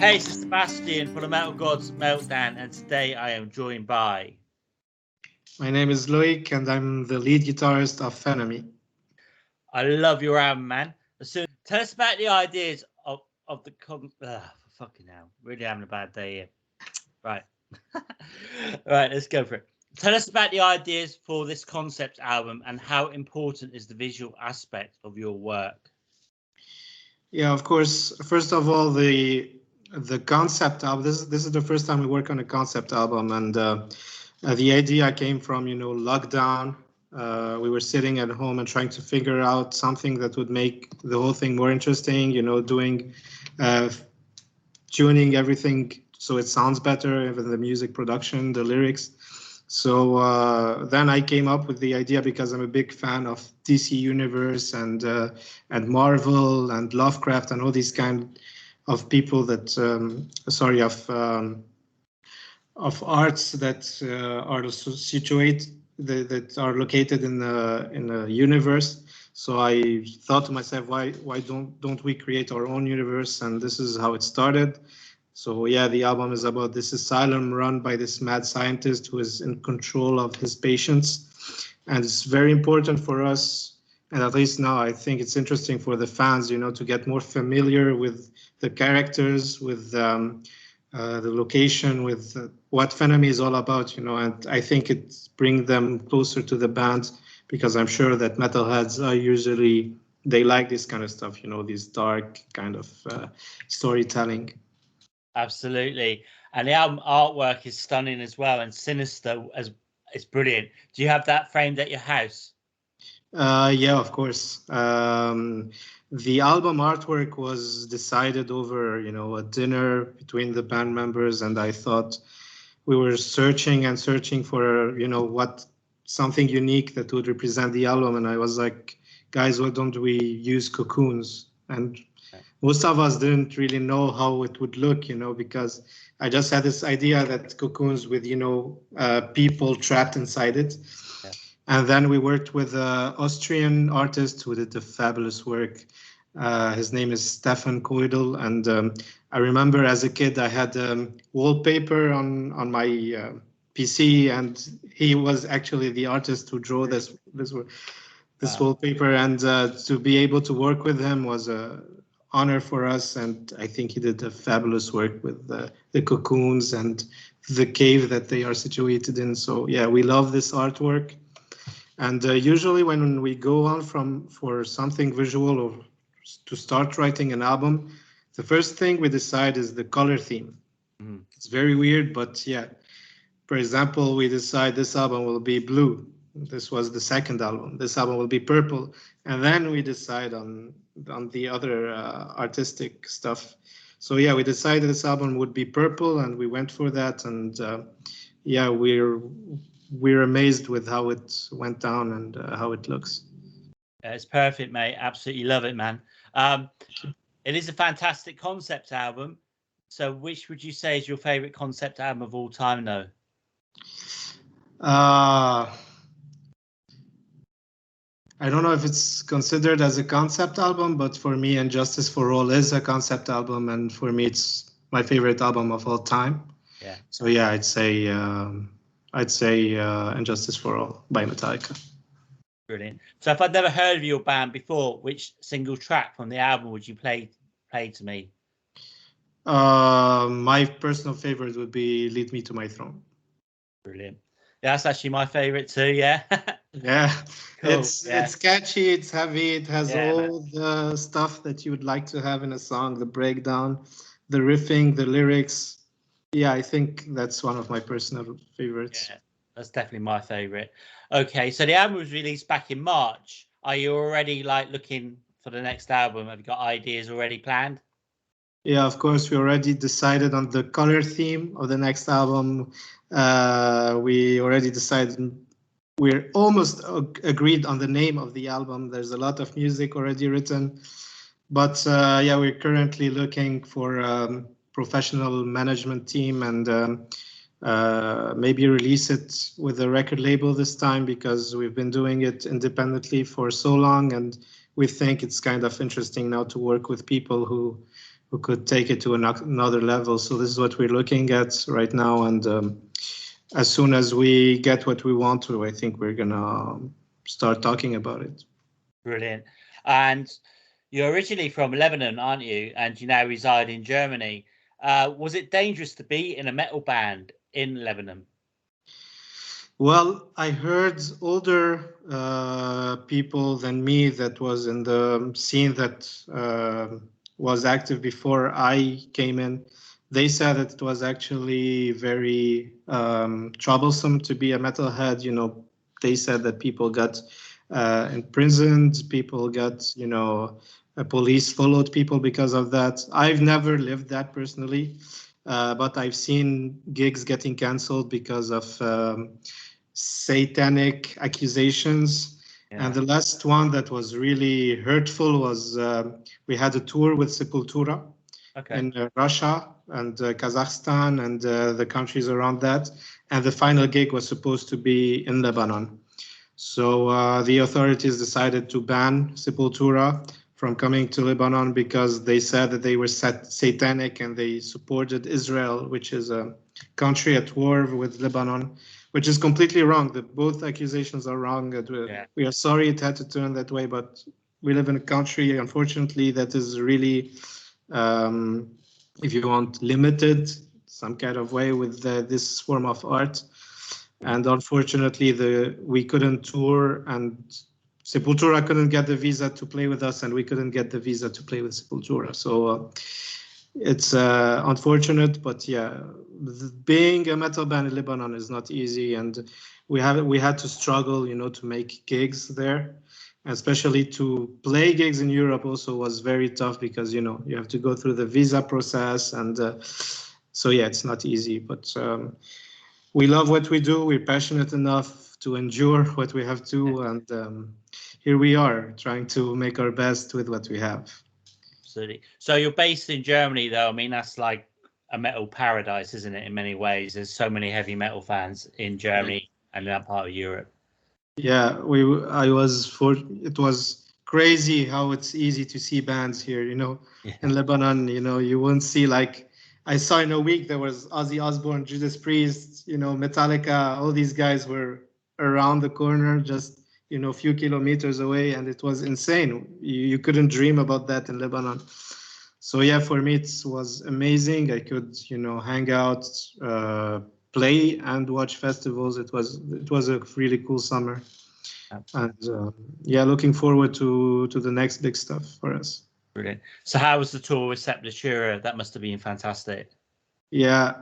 Hey, this is Sebastian for the Metal Gods Meltdown, and today I am joined by... My name is Loic, and I'm the lead guitarist of Phenomy. I love your album, man. So tell us about the ideas of the... fucking hell, really having a bad day here. Right. Right, let's go for it. Tell us about the ideas for this concept album and how important is the visual aspect of your work? Yeah, of course. First of all, the concept album. This is the first time we work on a concept album, and the idea came from lockdown. We were sitting at home and trying to figure out something that would make the whole thing more interesting. Doing tuning everything so it sounds better, even the music production, the lyrics. So then I came up with the idea because I'm a big fan of DC Universe and Marvel and Lovecraft and all these kind of people that of arts that are situated that are located in a universe. So I thought to myself, why don't we create our own universe? And this is how it started. So yeah, the album is about this asylum run by this mad scientist who is in control of his patients. And it's very important for us, and at least now I think it's interesting for the fans, to get more familiar with the characters, with the location, with what Phenomy is all about, and I think it brings them closer to the band, because I'm sure that metalheads are usually, they like this kind of stuff, this dark kind of storytelling. Absolutely. And the album artwork is stunning as well, and sinister as it's brilliant. Do you have that framed at your house? Yeah, of course. The album artwork was decided over, a dinner between the band members, and I thought we were searching and searching for, what something unique that would represent the album, and I was like, guys, why don't we use cocoons? And most of us didn't really know how it would look, because I just had this idea that cocoons with, people trapped inside it. Yeah. And then we worked with an Austrian artist who did the fabulous work. His name is Stefan Koidel. And I remember as a kid, I had wallpaper on my PC, and he was actually the artist who drew this wallpaper. And to be able to work with him was a honor for us, and I think he did a fabulous work with the cocoons and the cave that they are situated in. So yeah, we love this artwork, and usually when we go on for something visual or to start writing an album, the first thing we decide is the color theme. Mm-hmm. It's very weird, but yeah. For example, we decide this album will be blue. This was the second album. This album will be purple, and then we decide on the other artistic stuff. So yeah, we decided this album would be purple, and we went for that. And yeah, we're amazed with how it went down and how it looks. Yeah, it's perfect, mate. Absolutely love it, man. It is a fantastic concept album. So, which would you say is your favorite concept album of all time, though? I don't know if it's considered as a concept album, but for me, And Justice for All is a concept album, and for me, it's my favorite album of all time. Yeah. So yeah, I'd say And Justice for All by Metallica. Brilliant. So if I'd never heard of your band before, which single track from the album would you play to me? My personal favorite would be Lead Me to My Throne. Brilliant. Yeah, that's actually my favorite too. Yeah. Yeah, cool. It's catchy, it's heavy, it has all the stuff that you would like to have in a song, the breakdown, the riffing, the lyrics. Yeah, I think that's one of my personal favorites. Yeah, that's definitely my favorite. Okay, so the album was released back in March. Are you already looking for the next album? Have you got ideas already planned? Yeah, of course, we already decided on the color theme of the next album. We already decided. We're almost agreed on the name of the album. There's a lot of music already written, but yeah, we're currently looking for a professional management team and maybe release it with a record label this time, because we've been doing it independently for so long, and we think it's kind of interesting now to work with people who who could take it to another level. So this is what we're looking at right now, and as soon as we get what we want to, I think we're gonna start talking about it. Brilliant. And you're originally from Lebanon, aren't you? And you now reside in Germany. Was it dangerous to be in a metal band in Lebanon? Well, I heard older people than me that was in the scene that was active before I came in. They said that it was actually very troublesome to be a metalhead. You know, they said that people got imprisoned, people got, you know, police followed people because of that. I've never lived that personally, but I've seen gigs getting canceled because of satanic accusations. Yeah. And the last one that was really hurtful was we had a tour with Sepultura in Russia and Kazakhstan and the countries around that. And the final gig was supposed to be in Lebanon. So the authorities decided to ban Sepultura from coming to Lebanon because they said that they were satanic and they supported Israel, which is a country at war with Lebanon, which is completely wrong. Both accusations are wrong. We are sorry it had to turn that way, but we live in a country, unfortunately, that is really, if you want, limited some kind of way with this form of art. And unfortunately, we couldn't tour, and Sepultura couldn't get the visa to play with us, and we couldn't get the visa to play with Sepultura. So it's unfortunate, but yeah, being a metal band in Lebanon is not easy, and we had to struggle, you know, to make gigs there, especially to play gigs in Europe. Also was very tough because, you know, you have to go through the visa process, and so yeah, it's not easy. But we love what we do. We're passionate enough to endure what we have to, and here we are trying to make our best with what we have. Absolutely. So you're based in Germany, though. I mean, that's like a metal paradise, isn't it? In many ways, there's so many heavy metal fans in Germany and in that part of Europe. Yeah, it was crazy how it's easy to see bands here, you know. In Lebanon, you know, you wouldn't see, like, I saw in a week there was Ozzy Osbourne, Judas Priest, you know, Metallica, all these guys were around the corner, just, you know, a few kilometers away, and it was insane. You couldn't dream about that in Lebanon. So yeah, for me it was amazing. I could, you know, hang out, play and watch festivals. It was a really cool summer. Absolutely. And yeah, looking forward to the next big stuff for us. Brilliant. So how was the tour with Sepultura? That must have been fantastic. Yeah,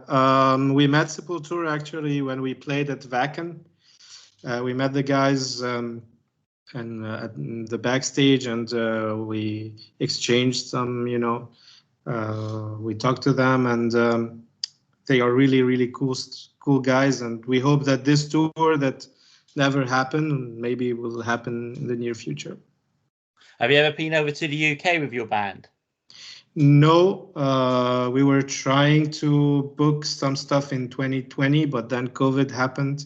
we met Sepultura actually when we played at Wacken. We met the guys and at the backstage, and we exchanged some, you know, we talked to them, and they are really, really cool guys. And we hope that this tour that never happened maybe will happen in the near future. Have you ever been over to the UK with your band? No, we were trying to book some stuff in 2020, but then COVID happened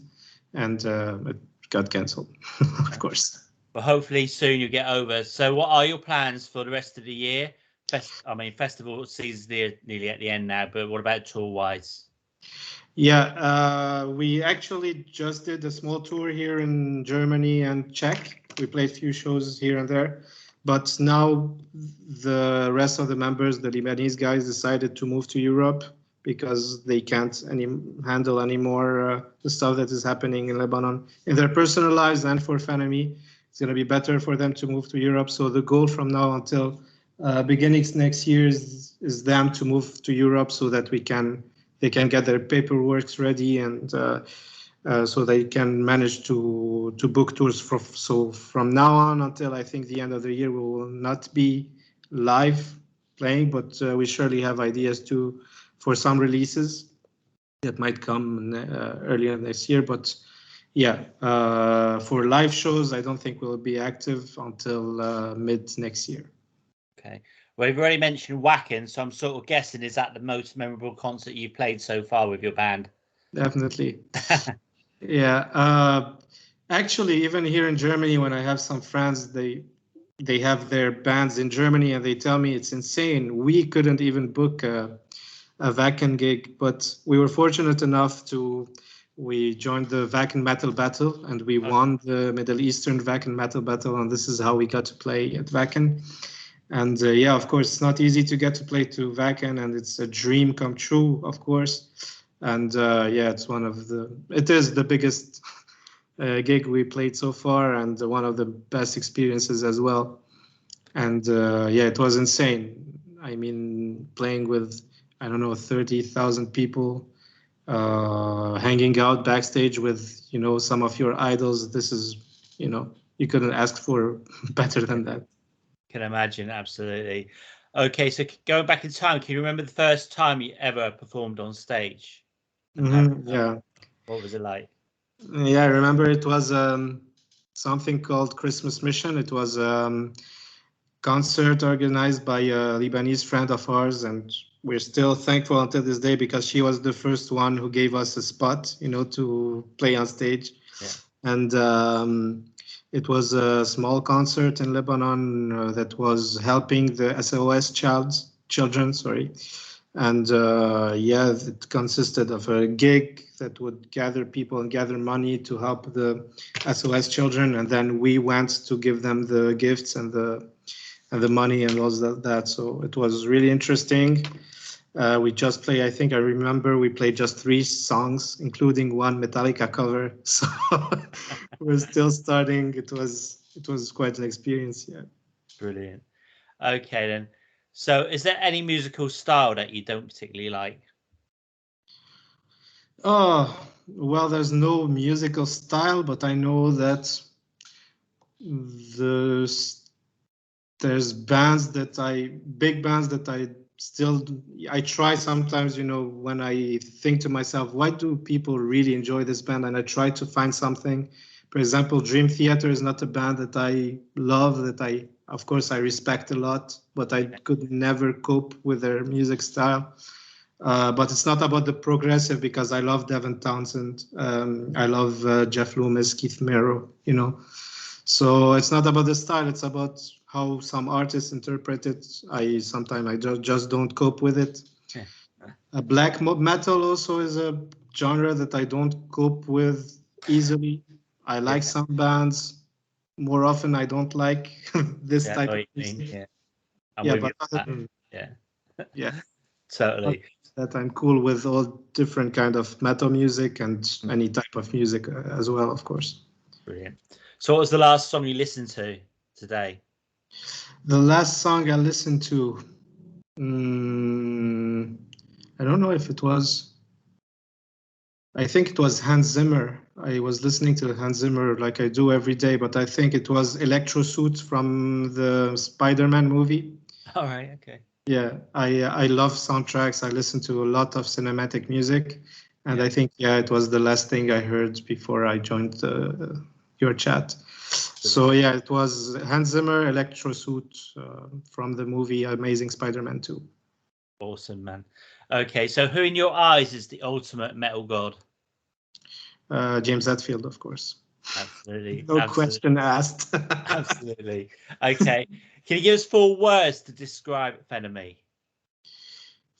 and it got cancelled, of course. But hopefully soon you get over. So what are your plans for the rest of the year? Festival season's nearly at the end now, but what about tour-wise? Yeah, we actually just did a small tour here in Germany and Czech. We played a few shows here and there. But now the rest of the members, the Lebanese guys, decided to move to Europe because they can't handle anymore the stuff that is happening in Lebanon in their personal lives and for Phenomy. It's going to be better for them to move to Europe. So the goal from now until beginnings next year is them to move to Europe so that they can get their paperwork ready, and so they can manage to book tours. So from now on until I think the end of the year, we will not be live playing, but we surely have ideas for some releases that might come earlier next year. But yeah, for live shows, I don't think we'll be active until mid next year. Okay. Well, you've already mentioned Wacken, so I'm sort of guessing, is that the most memorable concert you've played so far with your band? Definitely. Yeah. Actually, even here in Germany, when I have some friends, they they have their bands in Germany, and they tell me it's insane. We couldn't even book a Wacken gig, but we were fortunate enough we joined the Wacken Metal Battle, and we won the Middle Eastern Wacken Metal Battle, and this is how we got to play at Wacken. And yeah, of course, it's not easy to get to play to Wacken, and it's a dream come true, of course. And yeah, it is the biggest gig we played so far, and one of the best experiences as well. And yeah, it was insane. I mean, playing with, I don't know, 30,000 people, hanging out backstage with, some of your idols. This is, you couldn't ask for better than that. Can imagine, absolutely. Okay, so going back in time, can you remember the first time you ever performed on stage? Yeah. What was it like? Yeah, I remember it was something called Christmas Mission. It was concert organized by a Lebanese friend of ours, and we're still thankful until this day because she was the first one who gave us a spot, to play on stage. Yeah. And it was a small concert in Lebanon that was helping the SOS children. And yeah, it consisted of a gig that would gather people and gather money to help the SOS children, and then we went to give them the gifts and the money and all that. So it was really interesting. We just played, I remember we played just 3 songs, including one Metallica cover. So we're still starting. It was quite an experience, yeah. Brilliant. Okay then. So is there any musical style that you don't particularly like? Oh, well, there's no musical style, but I know that there's big bands that I try sometimes, when I think to myself, why do people really enjoy this band? And I try to find something. For example, Dream Theater is not a band that I love, of course, I respect a lot, but I could never cope with their music style. But it's not about the progressive, because I love Devin Townsend. I love Jeff Loomis, Keith Merrow, So it's not about the style, it's about how some artists interpret it. Sometimes I just don't cope with it. Yeah. Black metal also is a genre that I don't cope with easily. I like some bands. More often, I don't like this type of music. Yeah. Yeah. Yeah. Totally. That I'm cool with all different kind of metal music and any type of music as well, of course. Brilliant. So what was the last song you listened to today? The last song I listened to, I don't know if it was, I think it was Hans Zimmer. I was listening to Hans Zimmer like I do every day, but I think it was Electro Suit from the Spider-Man movie. All right, okay. Yeah, I love soundtracks. I listen to a lot of cinematic music, and I think, it was the last thing I heard before I joined your chat. So yeah, it was Hans Zimmer, Electro Suit from the movie Amazing Spider-Man 2. Awesome, man. Okay, so who in your eyes is the ultimate metal god? James Hetfield, of course. Absolutely. No question asked. Absolutely. Okay. Can you give us 4 words to describe Phenomy?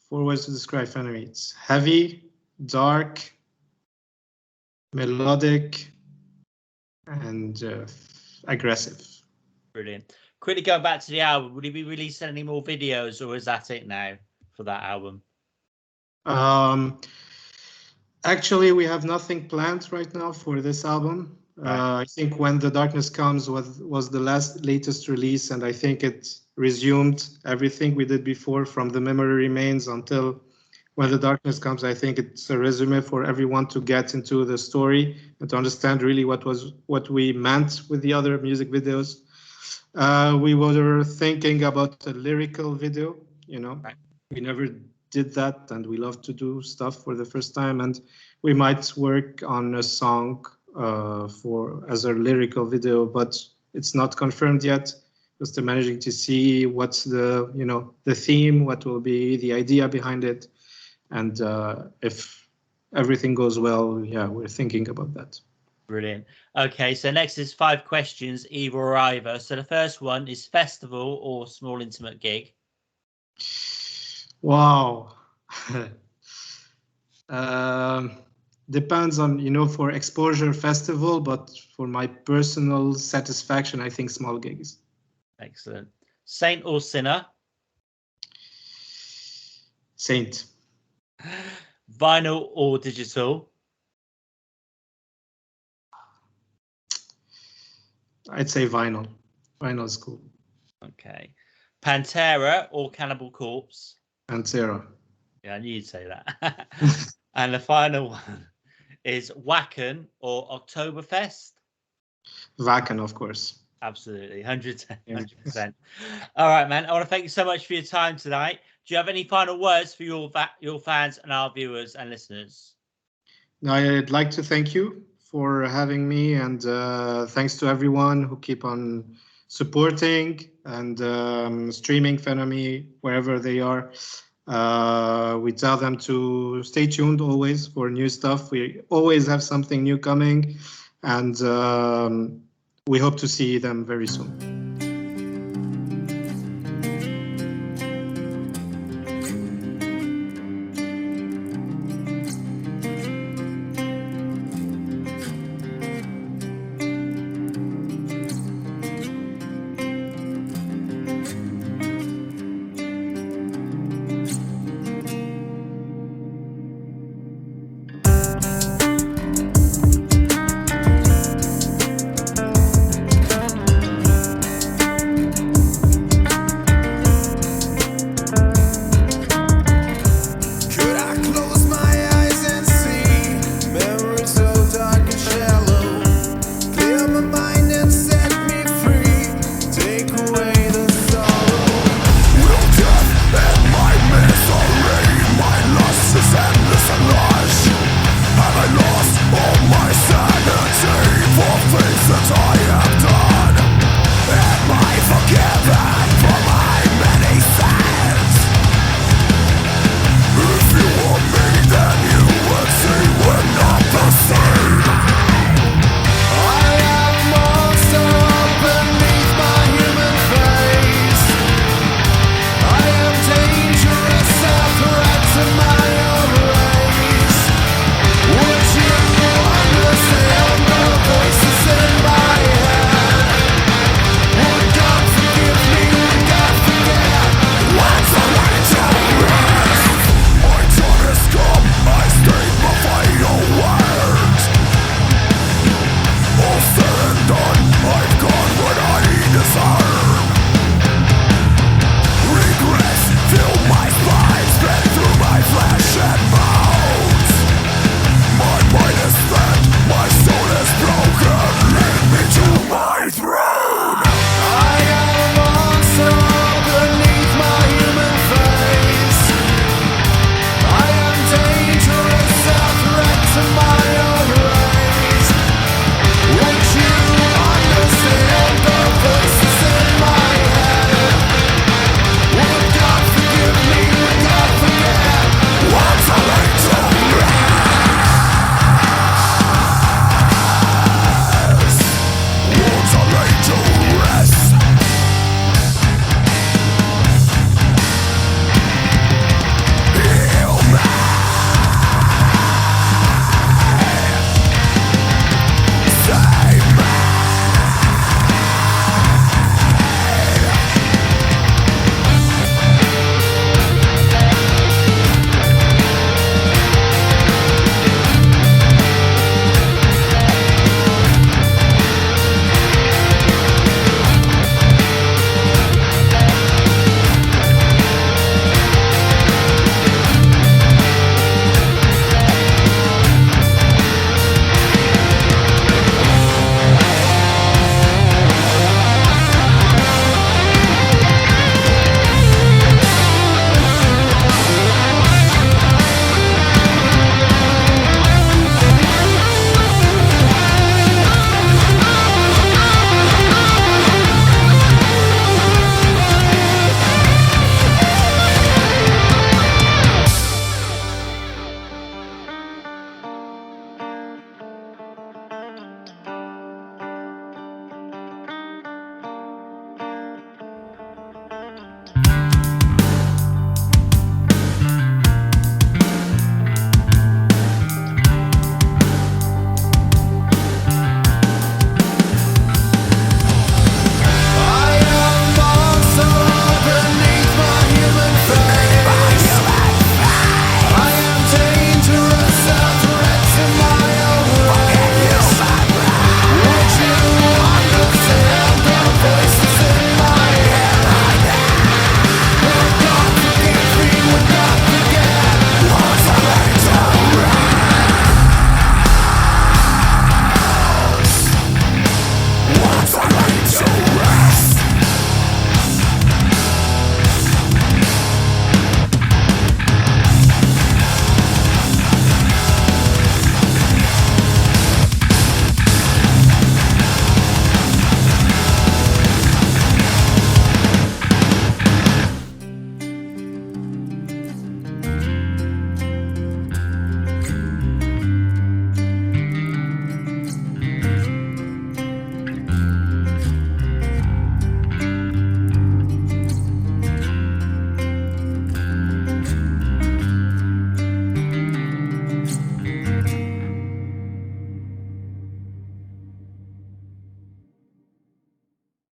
4 words to describe Phenomy. It's heavy, dark, melodic, and aggressive. Brilliant. Quickly going back to the album, will you be releasing any more videos, or is that it now for that album? Actually, we have nothing planned right now for this album. I think When the Darkness Comes was the latest release, and I think it resumed everything we did before, from The Memory Remains until When the Darkness Comes. I think it's a resume for everyone to get into the story and to understand really what we meant with the other music videos. We were thinking about a lyrical video, we never did that, and we love to do stuff for the first time, and we might work on a song as a lyrical video, but it's not confirmed yet. Just managing to see what's the theme, what will be the idea behind it, and if everything goes well, yeah, we're thinking about that. Brilliant. Okay, so next is 5 questions, either or either. So the first one is festival or small intimate gig. Wow. Depends on, for exposure festival, but for my personal satisfaction, I think small gigs. Excellent. Saint or sinner? Saint. Vinyl or digital? I'd say vinyl. Vinyl is cool. Okay. Pantera or Cannibal Corpse? Pantera. Yeah, I knew you'd say that. And the final one is Wacken or Oktoberfest? Wacken, of course. Absolutely, 100%. All right, man. I want to thank you so much for your time tonight. Do you have any final words for your fans and our viewers and listeners? I'd like to thank you for having me, and thanks to everyone who keep on supporting and streaming Phenomy wherever they are. We tell them to stay tuned always for new stuff. We always have something new coming, and we hope to see them very soon.